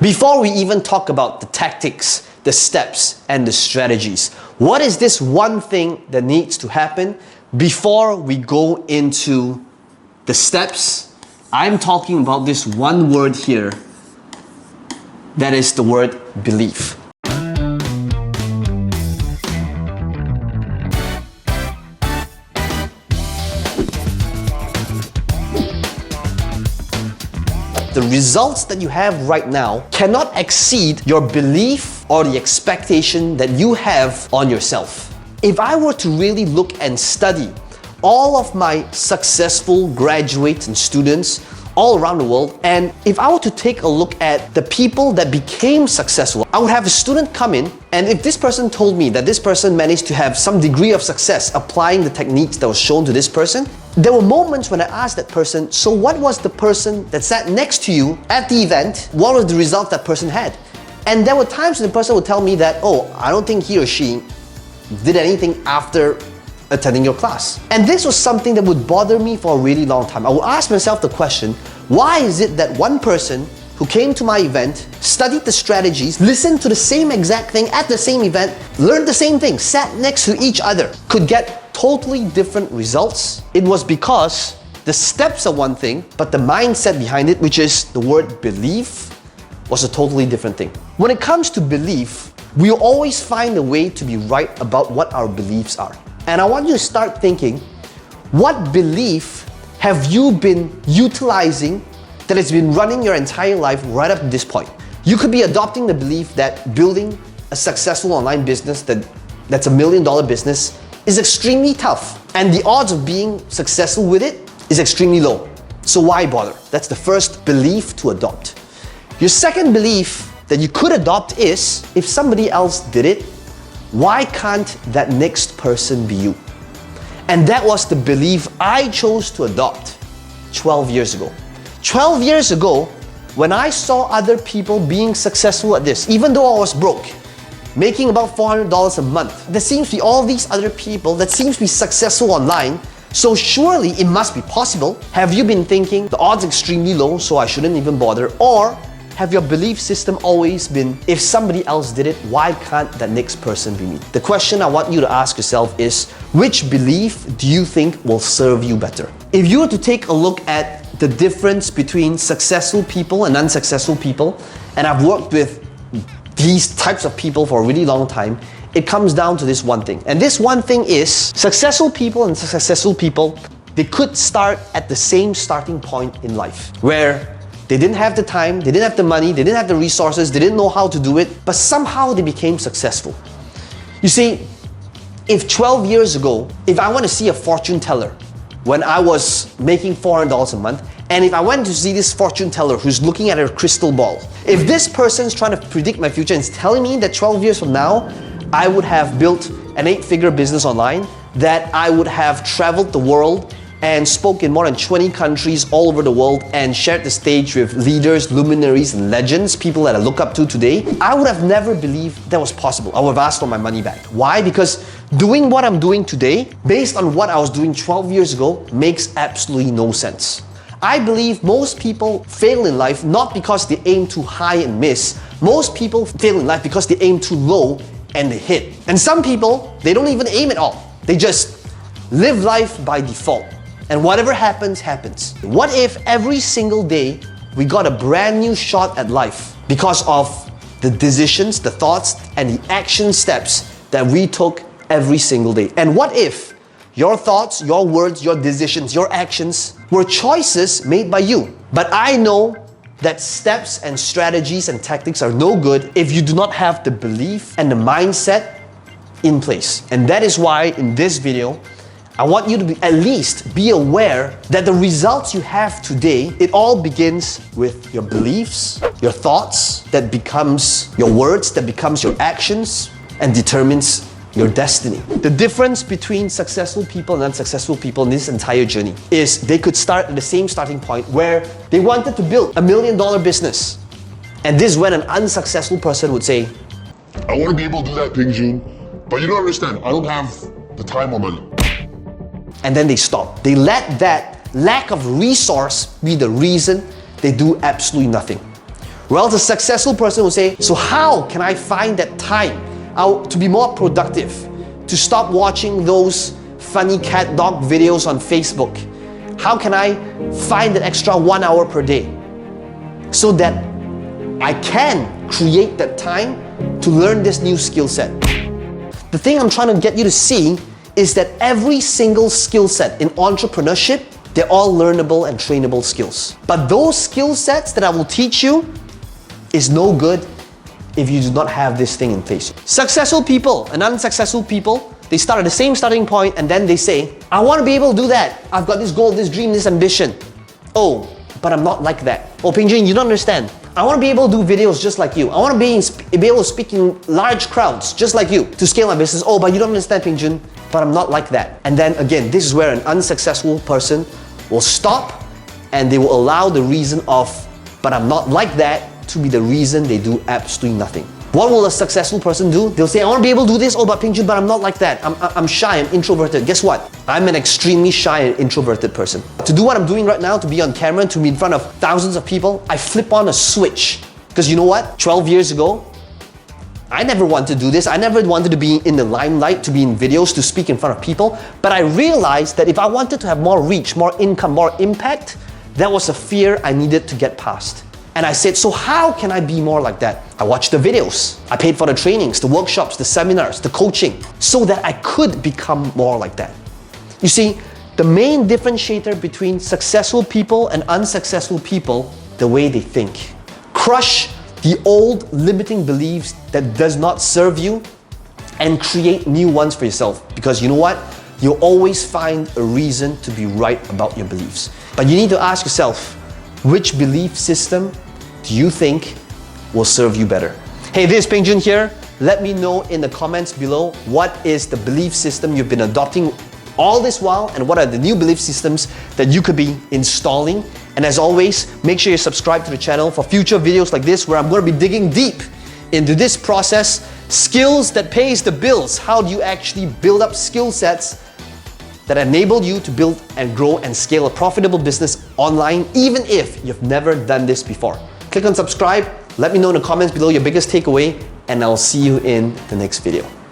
Before we even talk about the tactics, the steps, and the strategies, what is this one thing that needs to happen before we go into the steps? I'm talking about this one word here, that is the word belief. The results that you have right now cannot exceed your belief or the expectation that you have on yourself. If I were to really look and study all of my successful graduates and students all around the world, and if I were to take a look at the people that became successful, I would have a student come in, and if this person told me that this person managed to have some degree of success applying the techniques that was shown to this person, there were moments when I asked that person, so what was the person that sat next to you at the event, what was the result that person had? And there were times when the person would tell me that, oh, I don't think he or she did anything after attending your class. And this was something that would bother me for a really long time. I would ask myself the question, why is it that one person who came to my event, studied the strategies, listened to the same exact thing at the same event, learned the same thing, sat next to each other, could get totally different results? It was because the steps are one thing, but the mindset behind it, which is the word belief, was a totally different thing. When it comes to belief, we always find a way to be right about what our beliefs are. And I want you to start thinking, what belief have you been utilizing that has been running your entire life right up to this point? You could be adopting the belief that building a successful online business that's $1 million business is extremely tough, and the odds of being successful with it is extremely low. So why bother? That's the first belief to adopt. Your second belief that you could adopt is, if somebody else did it, why can't that next person be you? And that was the belief I chose to adopt 12 years ago. 12 years ago, when I saw other people being successful at this, even though I was broke, making about $400 a month, there seems to be all these other people that seems to be successful online, so surely it must be possible. Have you been thinking the odds are extremely low, so I shouldn't even bother? Or have your belief system always been, if somebody else did it, why can't that next person be me? The question I want you to ask yourself is, which belief do you think will serve you better? If you were to take a look at the difference between successful people and unsuccessful people, and I've worked with these types of people for a really long time, it comes down to this one thing. And this one thing is, successful people and successful people, they could start at the same starting point in life, where they didn't have the time, they didn't have the money, they didn't have the resources, they didn't know how to do it, but somehow they became successful. You see, if 12 years ago, if I want to see a fortune teller when I was making $400 a month, and if I went to see this fortune teller who's looking at her crystal ball, if this person's trying to predict my future and is telling me that 12 years from now, I would have built an 8-figure business online, that I would have traveled the world and spoke in more than 20 countries all over the world and shared the stage with leaders, luminaries, and legends, people that I look up to today, I would have never believed that was possible. I would have asked for my money back. Why? Because doing what I'm doing today, based on what I was doing 12 years ago, makes absolutely no sense. I believe most people fail in life not because they aim too high and miss. Most people fail in life because they aim too low and they hit. And some people, they don't even aim at all. They just live life by default. And whatever happens, happens. What if every single day we got a brand new shot at life because of the decisions, the thoughts, and the action steps that we took every single day? And what if your thoughts, your words, your decisions, your actions were choices made by you? But I know that steps and strategies and tactics are no good if you do not have the belief and the mindset in place. And that is why in this video, I want you to at least be aware that the results you have today, it all begins with your beliefs, your thoughts, that becomes your words, that becomes your actions, and determines your destiny. The difference between successful people and unsuccessful people in this entire journey is they could start at the same starting point where they wanted to build $1 million business. And this is when an unsuccessful person would say, I want to be able to do that, Ping Jun, but you don't understand, I don't have the time or money. And then they stop. They let that lack of resource be the reason they do absolutely nothing. Well, the successful person will say, so how can I find that time to be more productive, to stop watching those funny cat dog videos on Facebook? How can I find that extra 1 hour per day so that I can create that time to learn this new skill set? The thing I'm trying to get you to see is that every single skill set in entrepreneurship, they're all learnable and trainable skills. But those skill sets that I will teach you is no good if you do not have this thing in place. Successful people and unsuccessful people, they start at the same starting point and then they say, I want to be able to do that. I've got this goal, this dream, this ambition. Oh, but I'm not like that. Oh, Peng Joon, you don't understand. I want to be able to do videos just like you. I want to be able to speak in large crowds just like you to scale my business. Oh, but you don't understand, Peng Joon, but I'm not like that. And then again, this is where an unsuccessful person will stop and they will allow the reason of, but I'm not like that, to be the reason they do absolutely nothing. What will a successful person do? They'll say, I want to be able to do this, oh, but Peng Joon, but I'm not like that. I'm shy, I'm introverted. Guess what? I'm an extremely shy and introverted person. To do what I'm doing right now, to be on camera, to be in front of thousands of people, I flip on a switch. Because you know what? 12 years ago, I never wanted to do this. I never wanted to be in the limelight, to be in videos, to speak in front of people. But I realized that if I wanted to have more reach, more income, more impact, that was a fear I needed to get past. And I said, so how can I be more like that? I watched the videos. I paid for the trainings, the workshops, the seminars, the coaching, so that I could become more like that. You see, the main differentiator between successful people and unsuccessful people, the way they think. Crush the old limiting beliefs that does not serve you and create new ones for yourself. Because you know what? You'll always find a reason to be right about your beliefs. But you need to ask yourself, which belief system do you think will serve you better? Hey, this is Peng Joon here. Let me know in the comments below what is the belief system you've been adopting all this while and what are the new belief systems that you could be installing. And as always, make sure you subscribe to the channel for future videos like this where I'm going to be digging deep into this process, skills that pays the bills. How do you actually build up skill sets that enable you to build and grow and scale a profitable business online, even if you've never done this before? Click on subscribe, let me know in the comments below your biggest takeaway, and I'll see you in the next video.